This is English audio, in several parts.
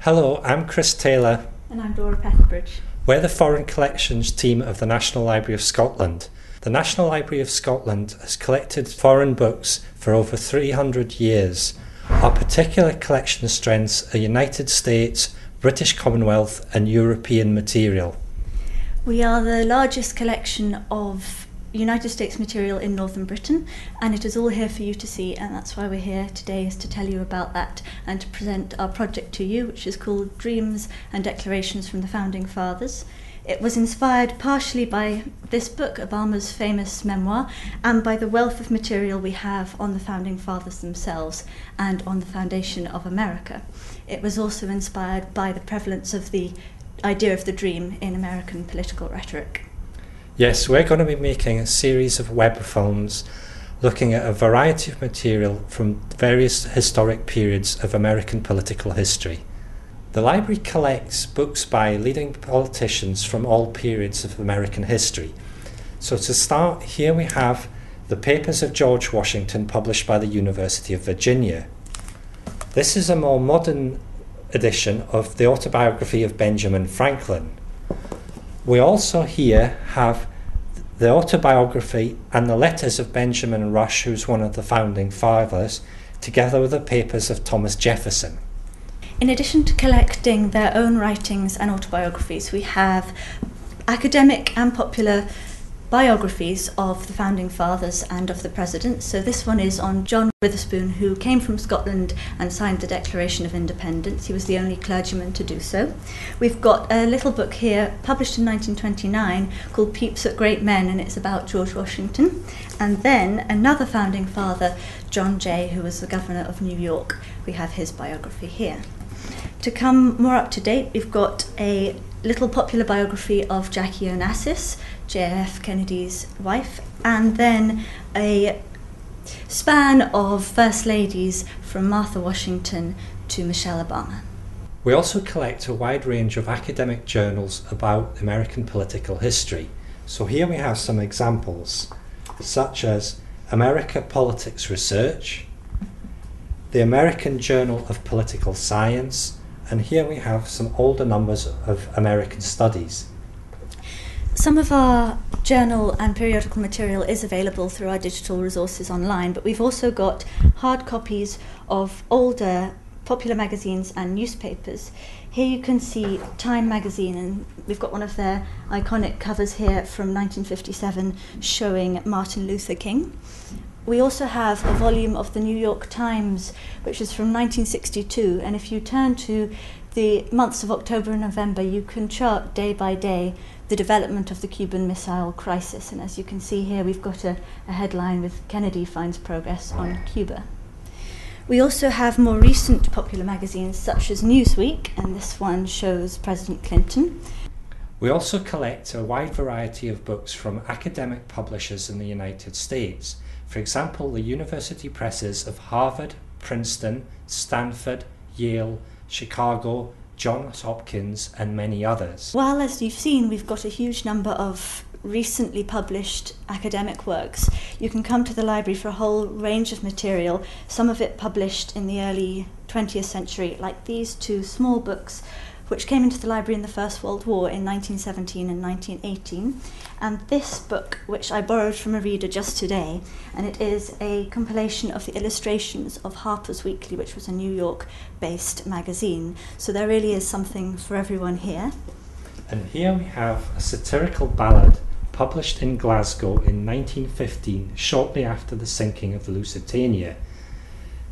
Hello, I'm Chris Taylor. And I'm Dora Petherbridge. We're the Foreign Collections team of the National Library of Scotland. The National Library of Scotland has collected foreign books for over 300 years. Our particular collection strengths are United States, British Commonwealth and European material. We are the largest collection of United States material in Northern Britain, and it is all here for you to see, and that's why we're here today, is to tell you about that and to present our project to you, which is called Dreams and Declarations from the Founding Fathers. It was inspired partially by this book, Obama's famous memoir, and by the wealth of material we have on the Founding Fathers themselves and on the foundation of America. It was also inspired by the prevalence of the idea of the dream in American political rhetoric. Yes, we're going to be making a series of web films looking at a variety of material from various historic periods of American political history. The library collects books by leading politicians from all periods of American history. So to start, here we have the Papers of George Washington published by the University of Virginia. This is a more modern edition of the autobiography of Benjamin Franklin. We also here have the autobiography and the letters of Benjamin Rush, who's one of the founding fathers, together with the papers of Thomas Jefferson. In addition to collecting their own writings and autobiographies, we have academic and popular biographies of the Founding Fathers and of the Presidents. So this one is on John Witherspoon, who came from Scotland and signed the Declaration of Independence. He was the only clergyman to do so. We've got a little book here, published in 1929, called Peeps at Great Men, and it's about George Washington. And then another Founding Father, John Jay, who was the Governor of New York. We have his biography here. To come more up to date, we've got a little popular biography of Jackie Onassis, JF Kennedy's wife, and then a span of First Ladies from Martha Washington to Michelle Obama. We also collect a wide range of academic journals about American political history. So here we have some examples, such as America Politics Research, the American Journal of Political Science, and here we have some older numbers of American Studies. Some of our journal and periodical material is available through our digital resources online, but we've also got hard copies of older popular magazines and newspapers. Here you can see Time magazine, and we've got one of their iconic covers here from 1957 showing Martin Luther King. We also have a volume of the New York Times, which is from 1962, and if you turn to the months of October and November, you can chart day by day the development of the Cuban Missile Crisis. And as you can see here, we've got a headline with Kennedy finds progress on Cuba. We also have more recent popular magazines such as Newsweek, and this one shows President Clinton. We also collect a wide variety of books from academic publishers in the United States. For example, the university presses of Harvard, Princeton, Stanford, Yale, Chicago, Johns Hopkins, and many others. While, as you've seen, we've got a huge number of recently published academic works, you can come to the library for a whole range of material, some of it published in the early 20th century, like these two small books which came into the library in the First World War in 1917 and 1918, and this book, which I borrowed from a reader just today, and it is a compilation of the illustrations of Harper's Weekly, which was a New York-based magazine. So there really is something for everyone here. And here we have a satirical ballad published in Glasgow in 1915, shortly after the sinking of the Lusitania.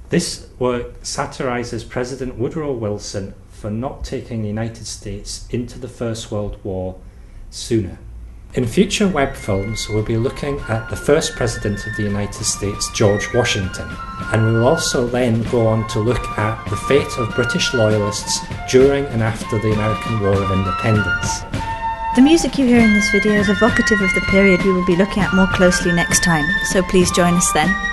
This work satirises President Woodrow Wilson for not taking the United States into the First World War sooner. In future web films, we'll be looking at the first President of the United States, George Washington, and we will also then go on to look at the fate of British loyalists during and after the American War of Independence. The music you hear in this video is evocative of the period we will be looking at more closely next time, so please join us then.